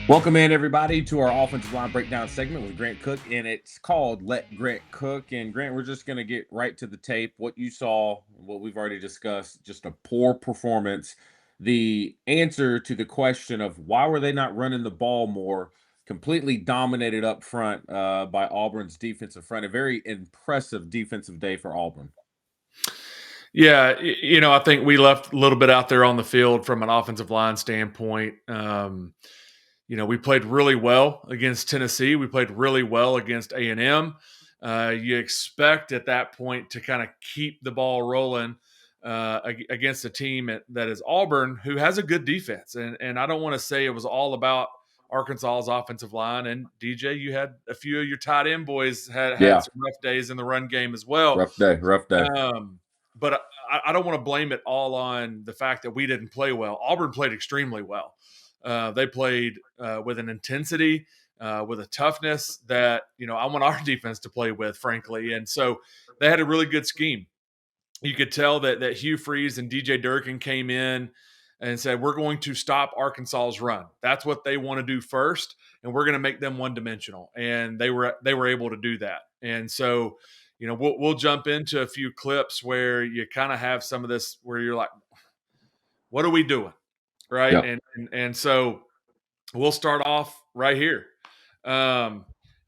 Welcome in, everybody, to our offensive line breakdown segment with Grant Cook, and it's called Let Grant Cook. And Grant, we're just going to get right to the tape. What you saw, what we've already discussed, just a poor performance. The answer to the question of why were they not running the ball more, completely dominated up front by Auburn's defensive front. A very impressive defensive day for Auburn. Yeah, I think we left a little bit out there on the field from an offensive line standpoint. We played really well against Tennessee. We played really well against A&M. You expect at that point to kind of keep the ball rolling against a team that is Auburn, who has a good defense. And I don't want to say it was all about Arkansas's offensive line. And DJ, you had a few of your tight end boys had Yeah, some rough days in the run game as well. rough day, rough day. But I don't want to blame it all on the fact that we didn't play well. Auburn played extremely well. They played with an intensity, with a toughness that I want our defense to play with, frankly. And so they had a really good scheme. You could tell that Hugh Freeze and DJ Durkin came in and said, "We're going to stop Arkansas's run. That's what they want to do first, and we're going to make them one dimensional." And they were able to do that. And so, we'll jump into a few clips where you kind of have some of this where you're like, "What are we doing?" Right? Yep. And so we'll start off right here. And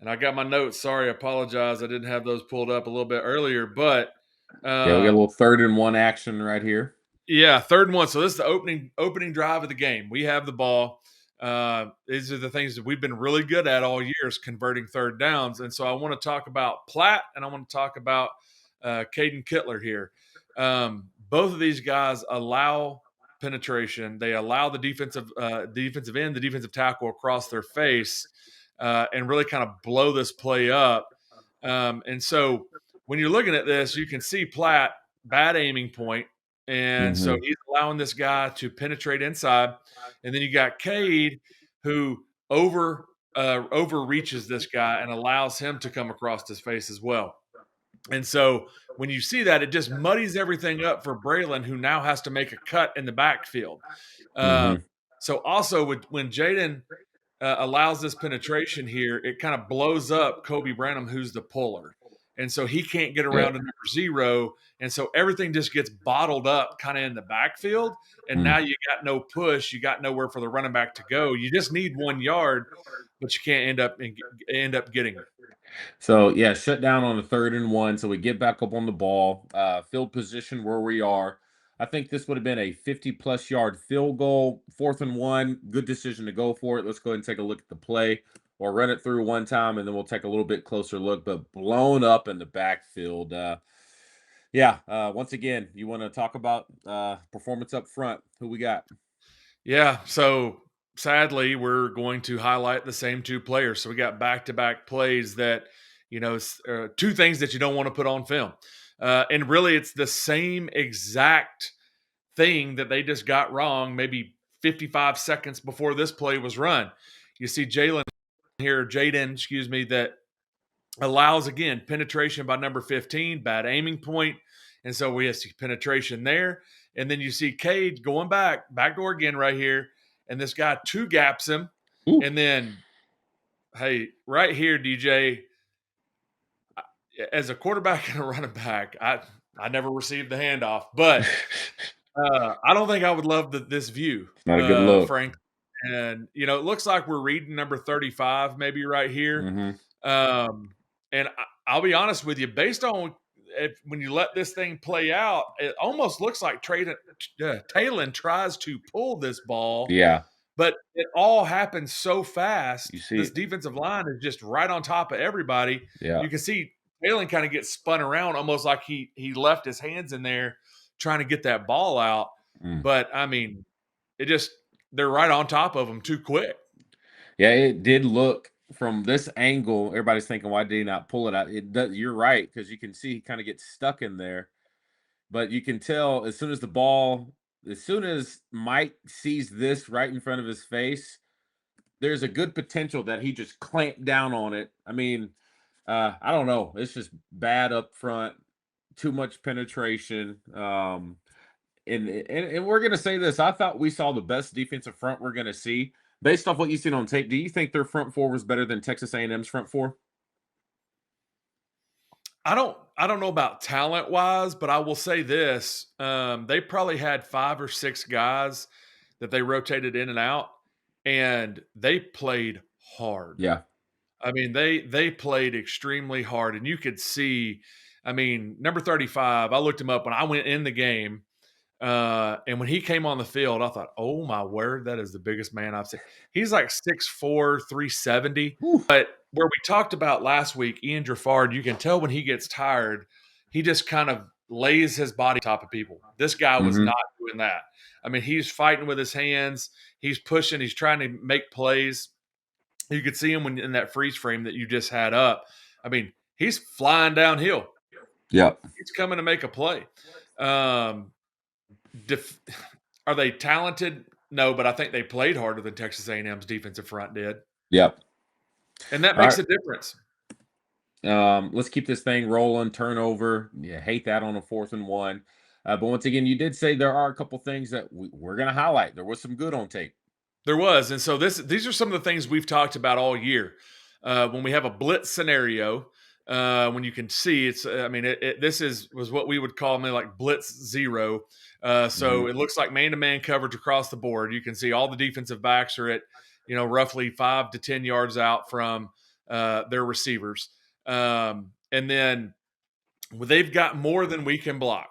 I got my notes. Sorry, I apologize. I didn't have those pulled up a little bit earlier, but Yeah, we got a uh, little 3rd-and-1 action right here. yeah, 3rd and 1. So this is the opening drive of the game. We have the ball. These are the things that we've been really good at all year is converting 3rd downs. And so I want to talk about Platt and I want to talk about Caden Kittler here. Both of these guys allow penetration. They allow the defensive end, the defensive tackle across their face, and really kind of blow this play up. And so when you're looking at this, you can see Platt bad aiming point. And so Mm-hmm. he's allowing this guy to penetrate inside. And then you got Cade who overreaches this guy and allows him to come across his face as well. And so when you see that, it just muddies everything up for Braylon, who now has to make a cut in the backfield. Um, Mm-hmm. so also when Jaden allows this penetration here, it kind of blows up Kobe Branham, who's the puller. And so he can't get around Yep. to number 0. And so everything just gets bottled up kind of in the backfield. And now Mm. you got no push. You got nowhere for the running back to go. You just need 1 yard, but you can't end up getting it. So yeah, shut down on the 3rd-and-1. So we get back up on the ball, field position where we are. I think this would have been a 50+ yard field goal, 4th-and-1. Good decision to go for it. Let's go ahead and take a look at the play or run it through one time, and then we'll take a little bit closer look. But blown up in the backfield. Once again, you want to talk about performance up front? Who we got? Yeah. So sadly, we're going to highlight the same 2 players. So we got back-to-back plays that, 2 things that you don't want to put on film. And really, it's the same exact thing that they just got wrong maybe 55 seconds before this play was run. You see Jaden, excuse me, that allows, again, penetration by number 15, bad aiming point. And so we see penetration there. And then you see Cade going backdoor again right here. And this guy 2 gaps him. Ooh. And then, hey, right here, DJ, as a quarterback and a running back, I never received the handoff, but I don't think I would love this view, Not a good look. Frank. And it looks like we're reading number 35, maybe right here. Mm-hmm. Um, and I'll be honest with you, based on when you let this thing play out, it almost looks like Talon tries to pull this ball, Yeah, but it all happens so fast. you see This it. defensive line is just right on top of everybody. Yeah. You can see Talon kind of gets spun around, almost like he left his hands in there trying to get that ball out. Mm. But I mean, they're right on top of him too quick. Yeah, it did look from this angle. Everybody's thinking, why did he not pull it out? It does. You're right, because you can see he kind of gets stuck in there. But you can tell as soon as Mike sees this right in front of his face, there's a good potential that he just clamped down on it. I mean, I don't know. It's just bad up front, too much penetration. And we're gonna say this. I thought we saw the best defensive front we're gonna see. Based off what you've seen on tape, do you think their front four was better than Texas A&M's front four? I don't know about talent wise, but I will say this: they probably had 5 or 6 guys that they rotated in and out, and they played hard. Yeah. I mean, they played extremely hard, and you could see. I mean, number 35. I looked him up when I went in the game. And when he came on the field, I thought, "Oh my word, that is the biggest man I've seen." He's like 6'4", 370. Whew. But where we talked about last week, Ian Giffard, you can tell when he gets tired, he just kind of lays his body on top of people. This guy was Mhm. not doing that. I mean, he's fighting with his hands, he's pushing, he's trying to make plays. You could see him when in that freeze frame that you just had up. I mean, he's flying downhill. Yep. He's coming to make a play. Um, def- are they talented? No, but I think they played harder than Texas A&M's defensive front did, Yep. and that All makes right. a difference. Let's keep this thing rolling. Turnover. Yeah, hate that on a 4th and 1. But once again, you did say there are a couple things that we're going to highlight. There was some good on tape. There was, and so these are some of the things we've talked about all year. When we have a blitz scenario, when you can see it's, I mean, this was what we would call maybe like blitz zero. So Mhm. it looks like man-to-man coverage across the board. You can see all the defensive backs are at, roughly 5 to 10 yards out from their receivers, and then they've got more than we can block.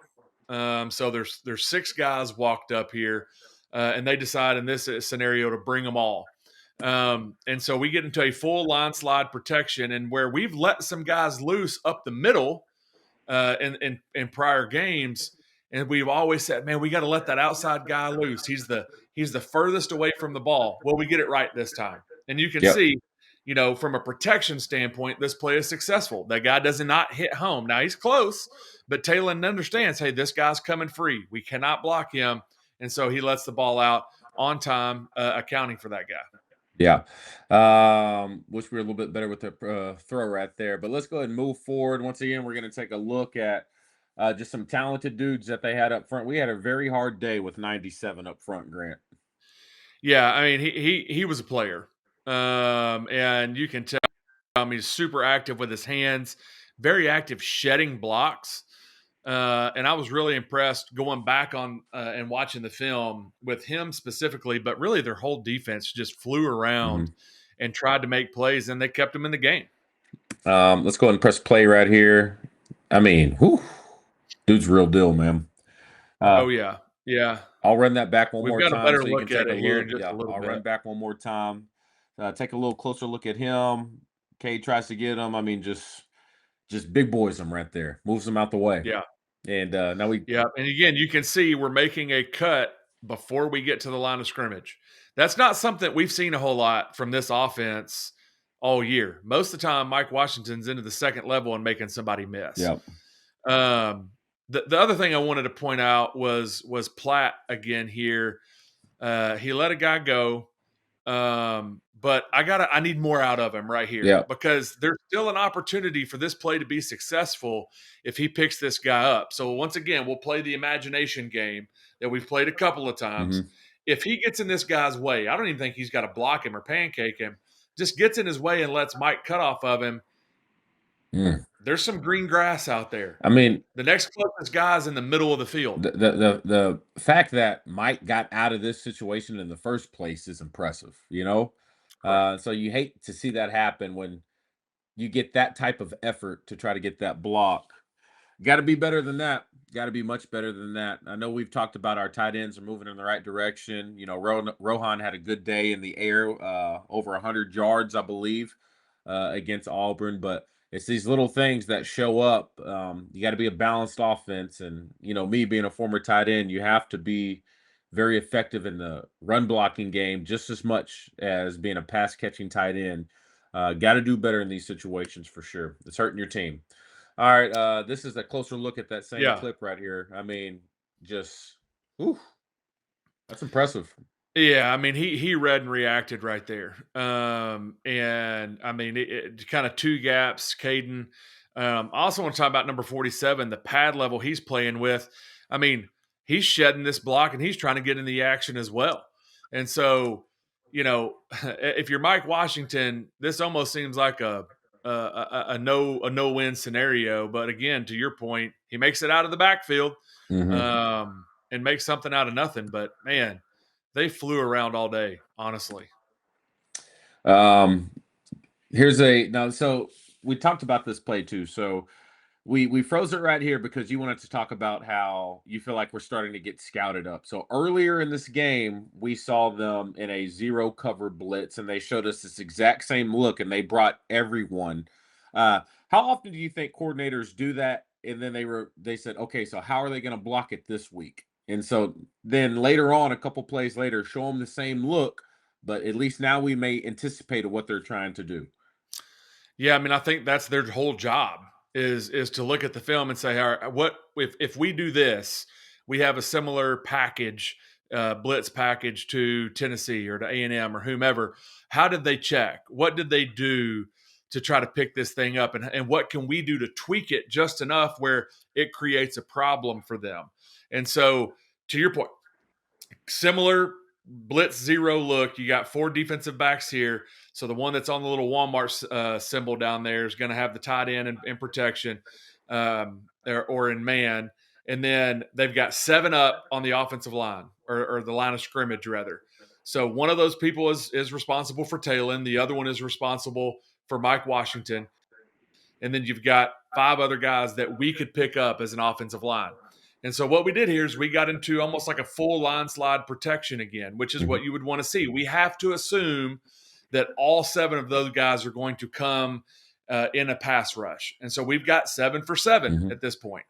So there's 6 guys walked up here, and they decide in this scenario to bring them all. And so we get into a full line slide protection, and where we've let some guys loose up the middle in prior games, and we've always said, man, we got to let that outside guy loose. He's the furthest away from the ball. Well, we get it right this time, and you can Yep. see, from a protection standpoint, this play is successful. That guy does not hit home. Now he's close, but Talon understands, hey, this guy's coming free. We cannot block him, and so he lets the ball out on time, accounting for that guy. Yeah. Wish we were a little bit better with the throw right there. But let's go ahead and move forward. Once again, we're going to take a look at just some talented dudes that they had up front. We had a very hard day with 97 up front, Grant. Yeah, I mean, he was a player, and you can tell he's super active with his hands, very active shedding blocks. And I was really impressed going back on and watching the film with him specifically, but really their whole defense just flew around Mhm. and tried to make plays, and they kept him in the game. Let's go ahead and press play right here. I mean, whew, dude's real deal, man. Uh, Oh yeah, yeah. I'll run that back one We've more got a time better so you can look at take a it here look. in just a Yeah, little I'll run bit. back one more time. Take a little closer look at him. Cade tries to get him. I mean, just big boys him right there. Moves him out the way. Yeah, And now we yeah. And again, you can see we're making a cut before we get to the line of scrimmage. That's not something we've seen a whole lot from this offense all year. Most of the time, Mike Washington's into the second level and making somebody miss. yeah. Um, the other thing I wanted to point out was Platt again here. He let a guy go, but I need more out of him right here Yeah. because there's still an opportunity for this play to be successful if he picks this guy up. So once again, we'll play the imagination game that we've played a couple of times. Mhm. If he gets in this guy's way, I don't even think he's got to block him or pancake him. Just gets in his way and lets Mike cut off of him. Mm. There's some green grass out there. I mean, The next closest guy's in the middle of the field. the fact that Mike got out of this situation in the first place is impressive, you know? Correct. So you hate to see that happen when you get that type of effort to try to get that block. Got to be better than that. Got to be much better than that. I know we've talked about our tight ends are moving in the right direction. You know, Rohan had a good day in the air, over 100 yards, I believe, against Auburn. But it's these little things that show up. You got to be a balanced offense. And, me being a former tight end, you have to be very effective in the run blocking game just as much as being a pass catching tight end. Got to do better in these situations for sure. It's hurting your team. All right, this is a closer look at that same Yeah. clip right here. I mean, just, whew, that's impressive. Yeah, I mean, he read and reacted right there. And I mean, it kind of two gaps, Caden. I also want to talk about number 47, the pad level he's playing with. I mean, he's shedding this block and he's trying to get in the action as well. And so if you're Mike Washington, this almost seems like a no win scenario. But again, to your point, he makes it out of the backfield Mhm. and makes something out of nothing. But man, they flew around all day, honestly. Um, here's a now. So we talked about this play too. So we froze it right here because you wanted to talk about how you feel like we're starting to get scouted up. So earlier in this game, we saw them in a zero cover blitz, and they showed us this exact same look, and they brought everyone. How often do you think coordinators do that? And then they said, okay, so how are they going to block it this week? And so then later on, a couple plays later, show them the same look, but at least now we may anticipate what they're trying to do. Yeah, I mean, I think that's their whole job is to look at the film and say, all right, what if we do this, we have a similar package, blitz package to Tennessee or to A&M or whomever. How did they check? What did they do to try to pick this thing up? And what can we do to tweak it just enough where it creates a problem for them? And so, to your point, similar blitz zero look. You got four defensive backs here. So the one that's on the little Walmart symbol down there is going to have the tight end in protection or in man. And then they've got 7 up on the offensive line or the line of scrimmage, rather. So one of those people is responsible for Talon. The other one is responsible for Mike Washington. And then you've got 5 other guys that we could pick up as an offensive line. And so what we did here is we got into almost like a full line slide protection again, which is Mhm. what you would want to see. We have to assume that all 7 of those guys are going to come in a pass rush. And so we've got 7 for 7 Mhm. at this point.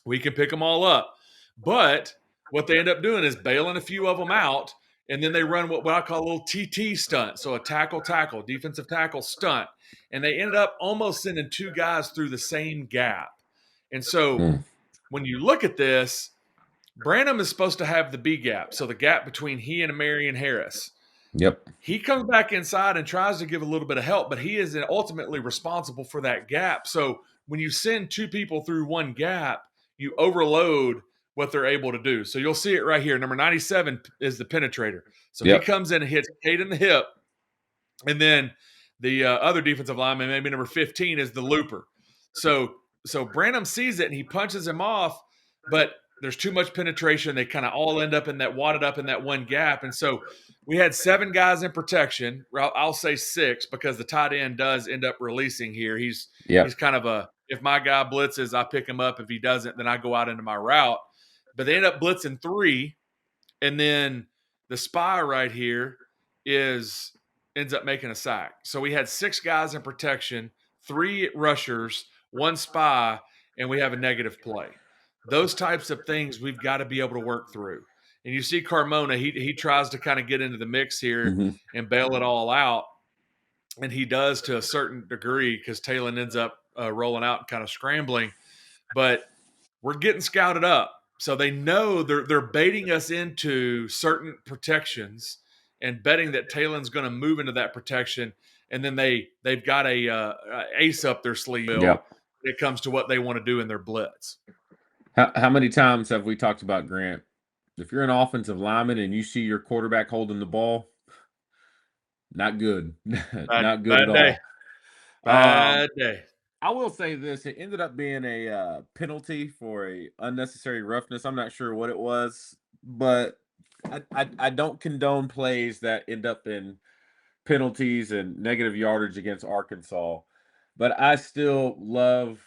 We can pick them all up. But what they end up doing is bailing a few of them out, and then they run what I call a little TT stunt. So a tackle, defensive tackle stunt. And they ended up almost sending 2 guys through the same gap. And so Mm. when you look at this, Branham is supposed to have the B gap, so the gap between he and Marion Harris. Yep. He comes back inside and tries to give a little bit of help, but he is ultimately responsible for that gap. So when you send 2 people through one gap, you overload what they're able to do. So you'll see it right here. Number 97 is the penetrator. So he Yep. comes in and hits Kate in the hip, and then the other defensive lineman, maybe number 15, is the looper. So Branham sees it and he punches him off, but there's too much penetration. They kind of all end up in that wadded up in that one gap. And so we had 7 guys in protection. I'll say 6 because the tight end does end up releasing here. He's Yep. kind of if my guy blitzes, I pick him up. If he doesn't, then I go out into my route. But they end up blitzing 3, and then the spy right here is ends up making a sack. So we had 6 guys in protection, 3 rushers, 1 spy, and we have a negative play. Those types of things we've got to be able to work through. And you see Carmona, he tries to kind of get into the mix here Mhm. and bail it all out. And he does to a certain degree because Talon ends up rolling out and kind of scrambling. But we're getting scouted up. So they know they're baiting us into certain protections and betting that Talon's going to move into that protection, and then they've got a ace up their sleeve when Yep. it comes to what they want to do in their blitz. How many times have we talked about Grant? If you're an offensive lineman and you see your quarterback holding the ball, not good. Bad, Not good at bad day, all. bad day. I will say this, it ended up being a, penalty for a unnecessary roughness. I'm not sure what it was, but I don't condone plays that end up in penalties and negative yardage against Arkansas, but I still love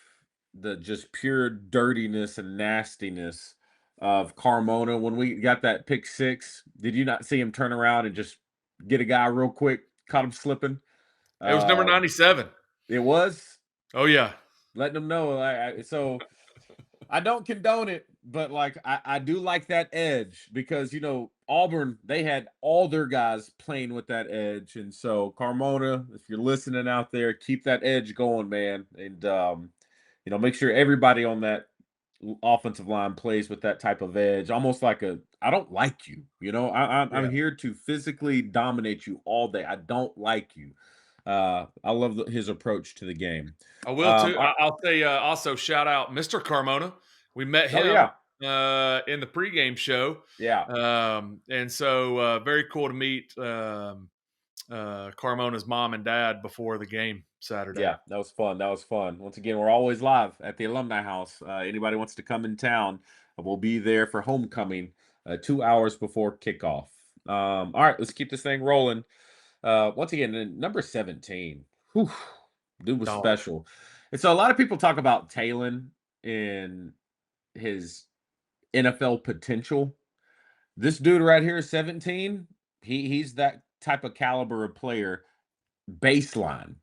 the just pure dirtiness and nastiness of Carmona. When we got that pick 6, did you not see him turn around and just get a guy real quick, caught him slipping? It was number Um, 97. it was Oh yeah, letting them know. So I don't condone it, but like I do like that edge because Auburn, they had all their guys playing with that edge, and so Carmona, if you're listening out there, keep that edge going, man, and make sure everybody on that offensive line plays with that type of edge, almost like a I don't like you, I'm yeah. here to physically dominate you all day. I don't like you. I love his approach to the game. I will Um, too. I- I'll say also shout out Mr. Carmona. We met oh him yeah, in the pregame show. Yeah. And so very cool to meet Carmona's mom and dad before the game Saturday. Yeah, that was fun. That was fun. Once again, we're always live at the Alumni House. Anybody wants to come in town, we'll be there for homecoming 2 hours before kickoff. All right, let's keep this thing rolling. Once again, number 17. Whew, dude was Dog. special. And so a lot of people talk about Talon and his NFL potential. This dude right here is 17. He's that type of caliber of player baseline.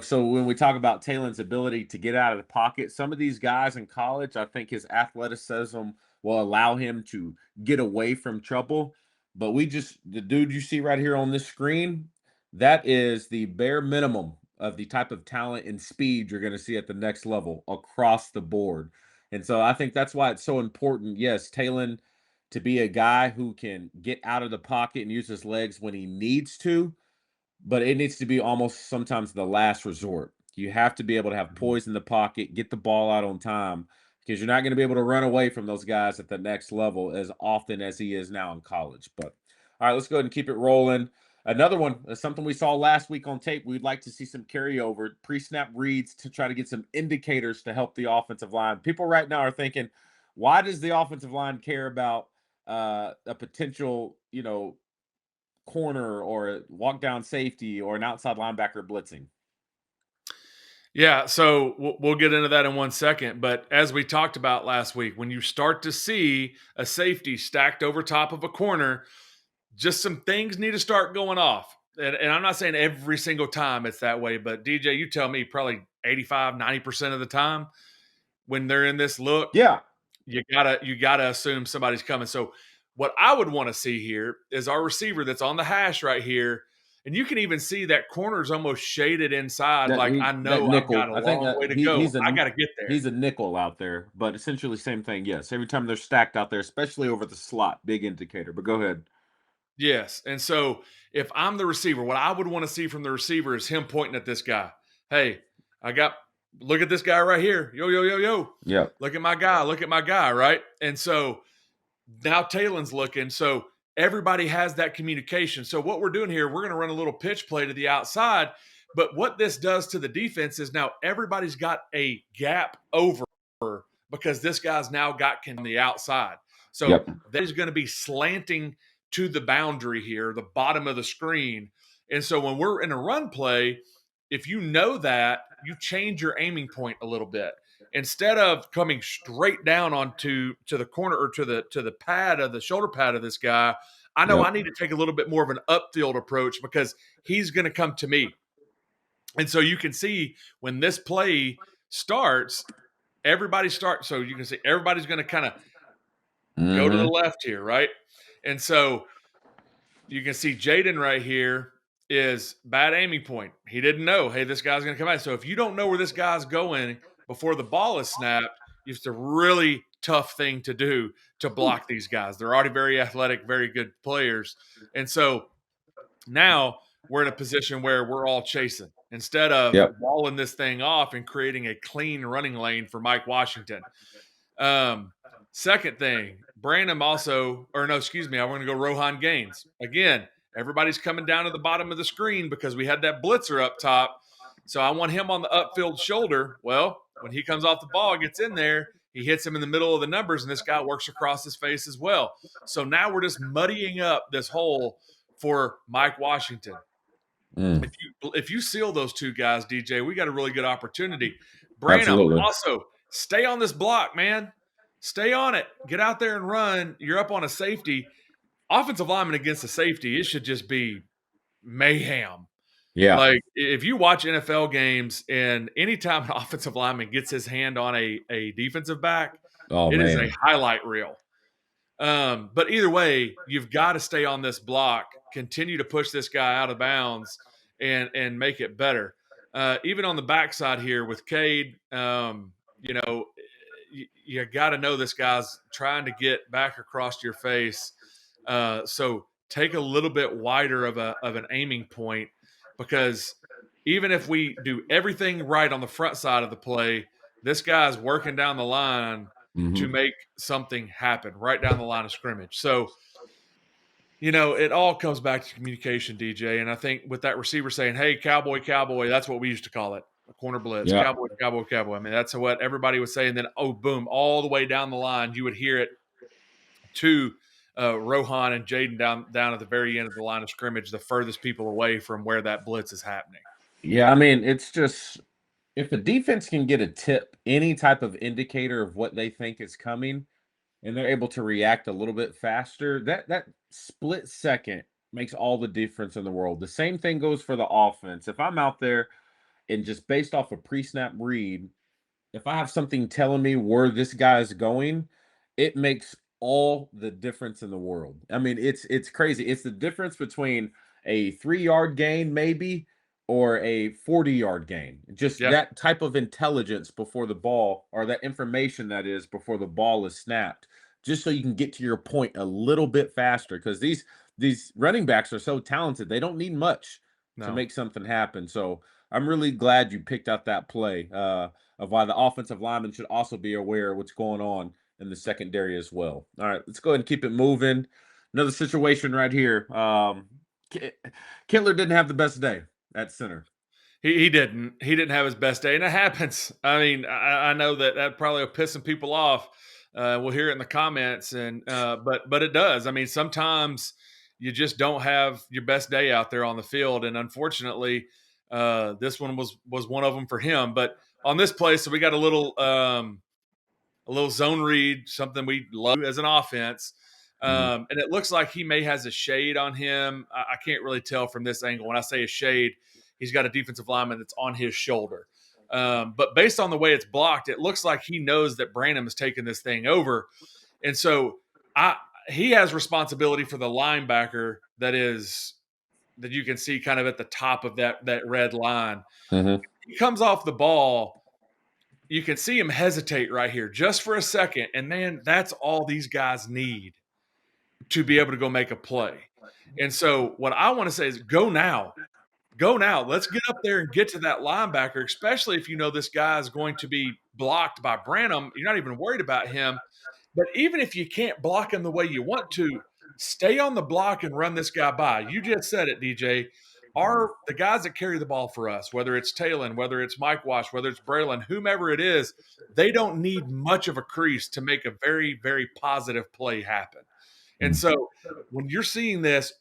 So when we talk about Talon's ability to get out of the pocket, some of these guys in college, I think his athleticism will allow him to get away from trouble. But the dude you see right here on this screen, that is the bare minimum of the type of talent and speed you're going to see at the next level across the board. And so I think that's why it's so important. Yes, Talon to be a guy who can get out of the pocket and use his legs when he needs to, but it needs to be almost sometimes the last resort. You have to be able to have poise in the pocket, get the ball out on time, because you're not going to be able to run away from those guys at the next level as often as he is now in college. But all right, let's go ahead and keep it rolling. Another one, something we saw last week on tape. We'd like to see some carryover, pre-snap reads to try to get some indicators to help the offensive line. People right now are thinking, why does the offensive line care about a potential, corner or a walk down safety or an outside linebacker blitzing? Yeah, so we'll get into that in 1 second. But as we talked about last week, when you start to see a safety stacked over top of a corner, just some things need to start going off. And I'm not saying every single time it's that way, but DJ, you tell me probably 85, 90% of the time when they're in this look, Yeah. you gotta assume somebody's coming. So what I would want to see here is our receiver that's on the hash right here. And you can even see that corner's almost shaded inside. Like, I That know I've got nickel. a I think long way to go. I got to get there. he's a nickel out there, but essentially same thing. Yes, every time they're stacked out there, especially over the slot, big indicator. But go ahead. Yes. And so if I'm the receiver, what I would want to see from the receiver is him pointing at this guy. Hey, look at this guy right here. Yo, yo, yo, yo. Yep. Look at my guy. Look at my guy. Right. And so now Talon's looking. So everybody has that communication. So what we're doing here, we're going to run a little pitch play to the outside. But what this does to the defense is now everybody's got a gap over because this guy's now got on the outside. So Yep. that is going to be slanting to the boundary here, the bottom of the screen. And so when we're in a run play, if you know that, you change your aiming point a little bit. Instead of coming straight down onto the corner or to the pad of the shoulder pad of this guy, I know I Yep. need to take a little bit more of an upfield approach because he's going to come to me. And so you can see when this play starts, everybody starts. So you can see everybody's going to kind of go to the Mm-hmm. left here, right? And so you can see Jaden right here is bad aiming point. He didn't know, hey, this guy's going to come out. So if you don't know where this guy's going before the ball is snapped, it's a really tough thing to do to block these guys. They're already very athletic, very good players. And so now we're in a position where we're all chasing instead of Yep. walling this thing off and creating a clean running lane for Mike Washington. Um, Second thing, Brandon also, or no, excuse me, I want to go Rohan Gaines. Again, everybody's coming down to the bottom of the screen because we had that blitzer up top. So I want him on the upfield shoulder. Well, when he comes off the ball, gets in there, he hits him in the middle of the numbers, and this guy works across his face as well. So now we're just muddying up this hole for Mike Washington. Mm. If you seal those two guys, DJ, we got a really good opportunity. Branham, Absolutely. also stay on this block, man. Stay on it. Get out there and run. You're up on a safety. Offensive lineman against a safety, it should just be mayhem. Yeah. Like if you watch NFL games and anytime an offensive lineman gets his hand on a defensive back, Oh it is a man. highlight reel. But either way, you've got to stay on this block, continue to push this guy out of bounds, and make it better. Even on the backside here with Cade, you got to know this guy's trying to get back across your face. So take a little bit wider of an aiming point because even if we do everything right on the front side of the play, this guy's working down the line to Mhm. make something happen right down the line of scrimmage. So, it all comes back to communication, DJ. And I think with that receiver saying, "Hey, cowboy, cowboy," that's what we used to call it, a corner blitz, Yeah. cowboy, cowboy, cowboy. I mean, that's what everybody was saying. Then, oh, boom, all the way down the line, you would hear it to Rohan and Jaden down at the very end of the line of scrimmage, the furthest people away from where that blitz is happening. Yeah, I mean, it's just if a defense can get a tip, any type of indicator of what they think is coming, and they're able to react a little bit faster, that split second makes all the difference in the world. The same thing goes for the offense. If I'm out there and just based off a pre-snap read, if I have something telling me where this guy is going, it makes all the difference in the world. I mean, it's crazy. It's the difference between a 3-yard gain, maybe, or a 40-yard gain. Just Yeah, that type of intelligence before the ball, or that information that is before the ball is snapped, just so you can get to your point a little bit faster. Because these running backs are so talented, they don't need much to no. make something happen. So I'm really glad you picked out that play. Of why the offensive lineman should also be aware of what's going on in the secondary as well. All right, let's go ahead and keep it moving. Another situation right here. Ki- Kittler didn't have the best day at center. He didn't. He didn't have his best day, and it happens. I mean, I know that probably will piss some people off. We'll hear it in the comments, and but it does. I mean, sometimes you just don't have your best day out there on the field, and unfortunately, this one was one of them for him. But on this play, so we got a little zone read, something we love as an offense. Mhm. And it looks like he may has a shade on him. I can't really tell from this angle. When I say a shade, he's got a defensive lineman that's on his shoulder. But based on the way it's blocked, it looks like he knows that Branham is taking this thing over. And so I he has responsibility for the linebacker that you can see kind of at the top of that red line. Mhm. He comes off the ball, you can see him hesitate right here just for a second. And man, that's all these guys need to be able to go make a play. And so, what I want to say is go now. Go now. Let's get up there and get to that linebacker, especially if you know this guy is going to be blocked by Branham. You're not even worried about him. But even if you can't block him the way you want to, stay on the block and run this guy by. You just said it, DJ. Are the guys that carry the ball for us, whether it's Talon, whether it's Mike Wash, whether it's Braylon, whomever it is, they don't need much of a crease to make a very, very positive play happen. And Mhm. so when you're seeing this,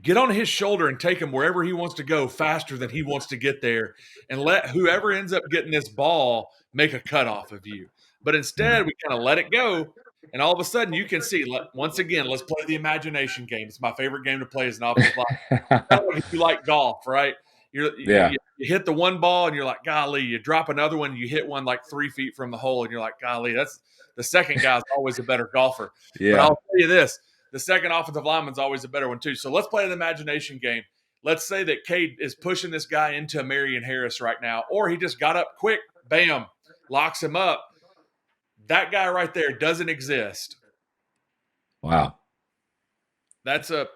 get on his shoulder and take him wherever he wants to go faster than he wants to get there, and let whoever ends up getting this ball make a cut off of you. But instead, we kind of let it go, and all of a sudden, you can see. Once again, let's play the imagination game. It's my favorite game to play as an offensive line. Kind of like if you like golf, right? Yeah. You hit the one ball and you're like, golly, you drop another one, you hit one like 3 feet from the hole, and you're like, golly, that's the second guy's always a better golfer. But I'll Yeah. tell you this, the second offensive lineman's always a better one too. So let's play an imagination game. Let's say that Cade is pushing this guy into Marion Harris right now, or he just got up quick, bam, locks him up. That guy right there doesn't exist. Wow. That's I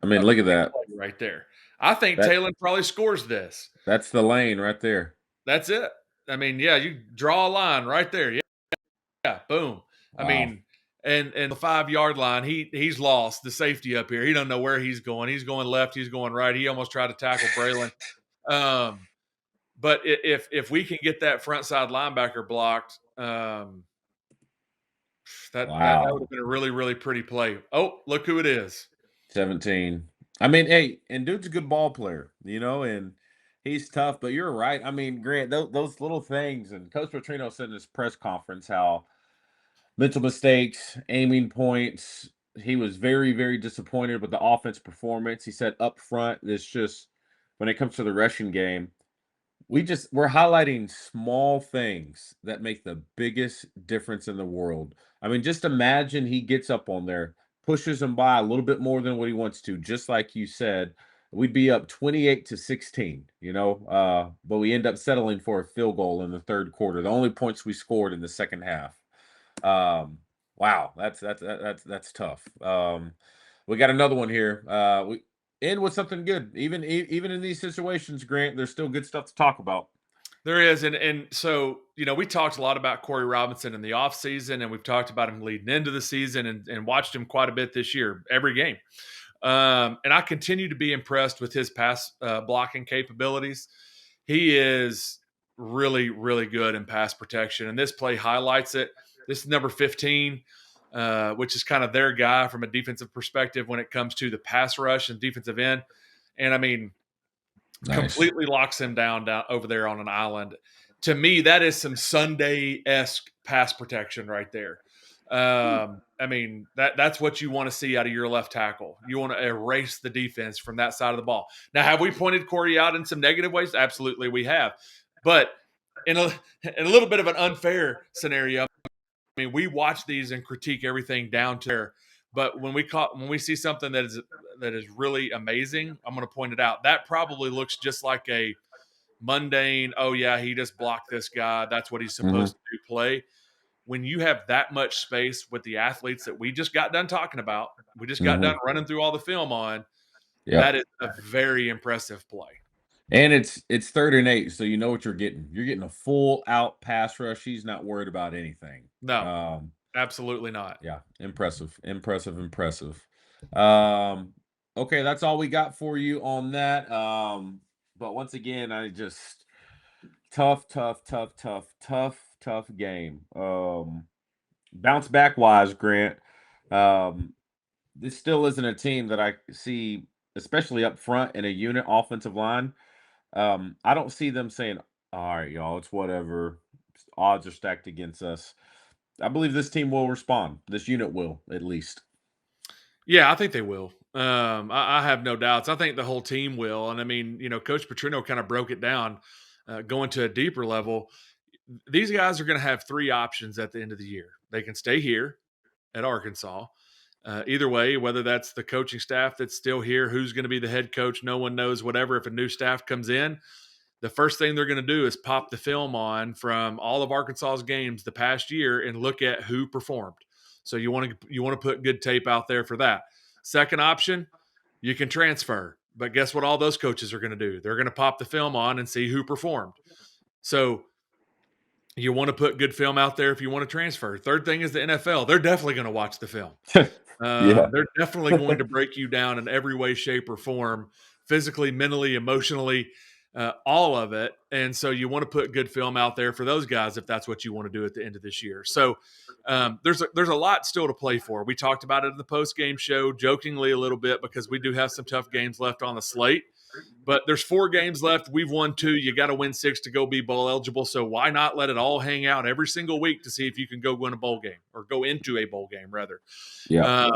mean, a look at big that. play right there. I think That Taylor probably scores this. that's the lane right there. That's it. I mean, yeah, you draw a line right there. Yeah, boom. I Wow. mean, and the 5 yard line, he's lost the safety up here. He don't know where he's going. He's going left. He's going right. He almost tried to tackle Braylon. Um, but if we can get that front side linebacker blocked, that would have Wow. been a really really pretty play. Oh, look who it is. 17. I mean, hey, and dude's a good ball player, and he's tough, but you're right. I mean, Grant, those little things, and Coach Petrino said in his press conference how mental mistakes, aiming points, he was very, very disappointed with the offense performance. He said up front, it's just when it comes to the rushing game, we're highlighting small things that make the biggest difference in the world. I mean, just imagine he gets up on there, pushes him by a little bit more than what he wants to, just like you said. We'd be up 28-16, but we end up settling for a field goal in the third quarter. The only points we scored in the second half. Wow, that's tough. We got another one here. We end with something good. Even in these situations, Grant, there's still good stuff to talk about. There is, and so we talked a lot about Corey Robinson in the offseason, and we've talked about him leading into the season, and watched him quite a bit this year, every game. And I continue to be impressed with his pass blocking capabilities. He is really, really good in pass protection, and this play highlights it. This is number 15, which is kind of their guy from a defensive perspective when it comes to the pass rush and defensive end. And I mean, Nice. completely locks him down over there on an island. To me, that is some Sunday-esque pass protection right there. I mean, that's what you want to see out of your left tackle. You want to erase the defense from that side of the ball. Now, have we pointed Corey out in some negative ways? Absolutely, we have. But in a little bit of an unfair scenario, I mean, we watch these and critique everything down to there. But when we see something that is really amazing, I'm going to point it out. That probably looks just like a mundane, oh yeah, he just blocked this guy. That's what he's Hmm. supposed to do, play. When you have that much space with the athletes that we just got done talking about, we just got done Hmm. running through all the film on, that Yep. is a very impressive play. And it's 3rd and 8, so you know what you're getting. You're getting a full out pass rush. He's not worried about anything. No, absolutely not. Yeah, impressive, impressive, impressive. Um, okay, that's all we got for you on that. But once again, I just tough, tough, tough, tough, tough, tough game. Bounce back wise, Grant. Um, this still isn't a team that I see, especially up front in a unit offensive line. I don't see them saying, "All right, y'all, it's whatever. Odds are stacked against us." I believe this team will respond. This unit will, at least. Yeah, I think they will. I have no doubts. I think the whole team will. And I mean, Coach Petrino kind of broke it down, going to a deeper level. These guys are going to have three options at the end of the year. They can stay here at Arkansas. Either way, whether that's the coaching staff that's still here, who's going to be the head coach, no one knows, whatever. If a new staff comes in, the first thing they're going to do is pop the film on from all of Arkansas's games the past year and look at who performed. So you want to put good tape out there for that. Second option, you can transfer. But guess what all those coaches are going to do? They're going to pop the film on and see who performed. So you want to put good film out there if you want to transfer. Third thing is the NFL. They're definitely going to watch the film. Yeah. They're definitely going to break you down in every way, shape, or form, physically, mentally, emotionally, all of it. And so you want to put good film out there for those guys if that's what you want to do at the end of this year. So there's a lot still to play for. We talked about it in the post game show, jokingly a little bit, because we do have some tough games left on the slate. But there's 4 games left. We've won 2. You got to win 6 to go be bowl eligible. So why not let it all hang out every single week to see if you can go win a bowl game or go into a bowl game rather. Yeah.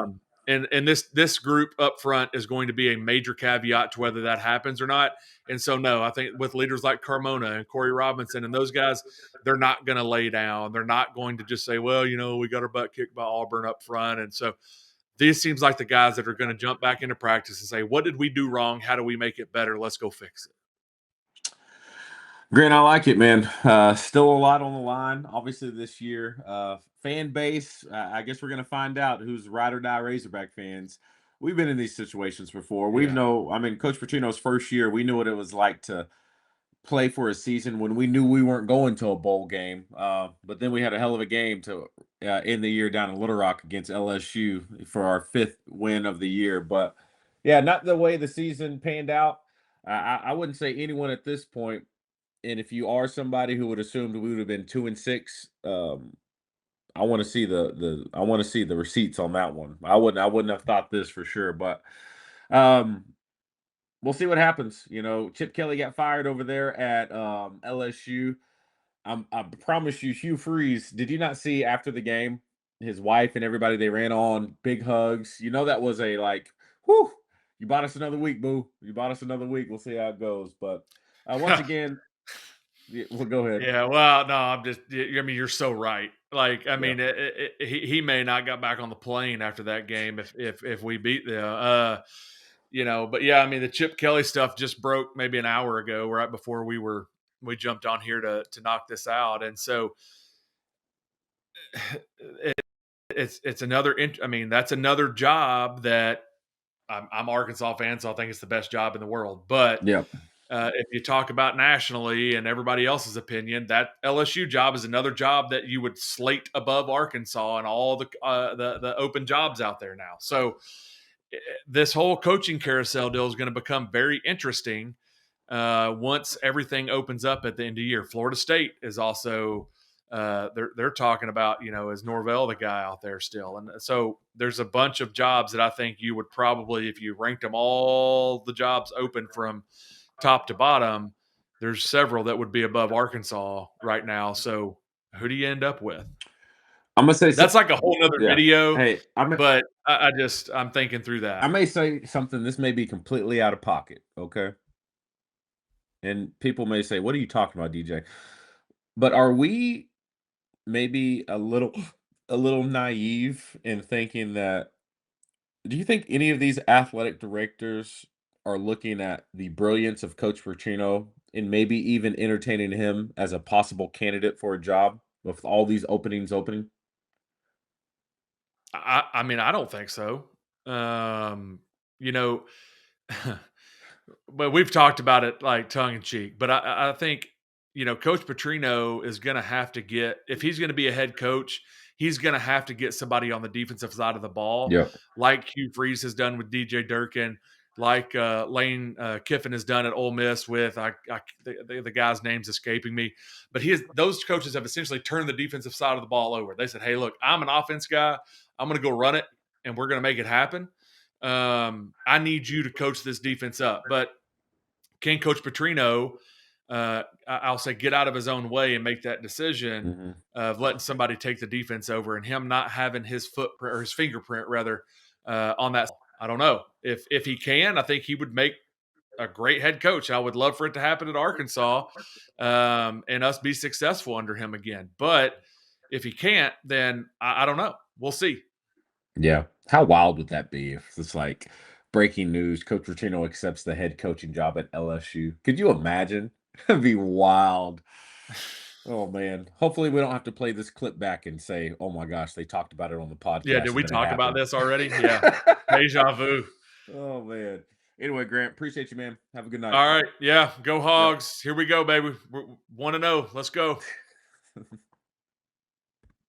And this group up front is going to be a major caveat to whether that happens or not. And so no, I think with leaders like Carmona and Corey Robinson and those guys, they're not going to lay down. They're not going to just say, well, we got our butt kicked by Auburn up front. And so these seems like the guys that are going to jump back into practice and say, what did we do wrong? How do we make it better? Let's go fix it. Grant, I like it, man. Still a lot on the line, obviously, this year. Fan base, I guess we're going to find out who's ride or die Razorback fans. We've been in these situations before. Yeah. I mean, Coach Petrino's first year, we knew what it was like to play for a season when we knew we weren't going to a bowl game. But then we had a hell of a game to end the year down in Little Rock against LSU for our 5th win of the year. But yeah, not the way the season panned out. I wouldn't say anyone at this point, and if you are somebody who would assume that we would have been 2-6, I want to see I want to see the receipts on that one. I wouldn't have thought this for sure, but um, we'll see what happens. Chip Kelly got fired over there at LSU. I promise you, Hugh Freeze. Did you not see after the game his wife and everybody they ran on big hugs? That was a like, whew. You bought us another week, boo. You bought us another week. We'll see how it goes. But once again, yeah, well, go ahead. Yeah, well, no, I mean, you're so right. Like, I Yeah. mean, he may not got back on the plane after that game if we beat them. But yeah, I mean, the Chip Kelly stuff just broke maybe an hour ago, right before we jumped on here to knock this out, and so it's another. I mean, that's another job that I'm Arkansas fan, so I think it's the best job in the world, but Yep. if you talk about nationally and everybody else's opinion, that LSU job is another job that you would slate above Arkansas and all the open jobs out there now. So this whole coaching carousel deal is going to become very interesting once everything opens up at the end of the year. Florida State is also they're talking about, is Norvell the guy out there still? And so there's a bunch of jobs that I think you would probably, if you ranked them all the jobs open from top to bottom, there's several that would be above Arkansas right now. So who do you end up with? I'm gonna say That's so, like a whole nother yeah. video, Hey, but I'm thinking through I that. may say something, this may be completely out of pocket, okay? And people may say, "What are you talking about, DJ?" But are we maybe a little naive in thinking that do you think any of these athletic directors are looking at the brilliance of Coach Petrino and maybe even entertaining him as a possible candidate for a job with all these openings opening? I mean, I don't think so. Um, you know, but we've talked about it like tongue in cheek. But I think Coach Petrino is going to have to get if he's going to be a head coach, he's going to have to get somebody on the defensive side of the ball, Yep. like Hugh Freeze has done with DJ Durkin, like Lane Kiffin has done at Ole Miss with the guy's name's escaping me, but those coaches have essentially turned the defensive side of the ball over. They said, "Hey, look, I'm an offense guy. I'm going to go run it, and we're going to make it happen." I need you to coach this defense up. But can Coach Petrino, I'll say, get out of his own way and make that decision Mhm. of letting somebody take the defense over and him not having his footprint or his fingerprint rather on that? I don't know if he can. I think he would make a great head coach. I would love for it to happen at Arkansas and us be successful under him again. But if he can't, then I don't know. We'll see. Yeah. How wild would that be if it's like breaking news, Coach Petrino accepts the head coaching job at LSU? Could you imagine? That'd be wild. Oh man. Hopefully we don't have to play this clip back and say, "Oh my gosh, they talked about it on the Yeah, did podcast and we then it talk about happened." this already? Yeah. Deja vu. Oh man. Anyway, Grant, appreciate you, man. Have a good night. All right. Yeah. Go Yep. Hogs. Here we go, baby. We're 1-0. Let's go.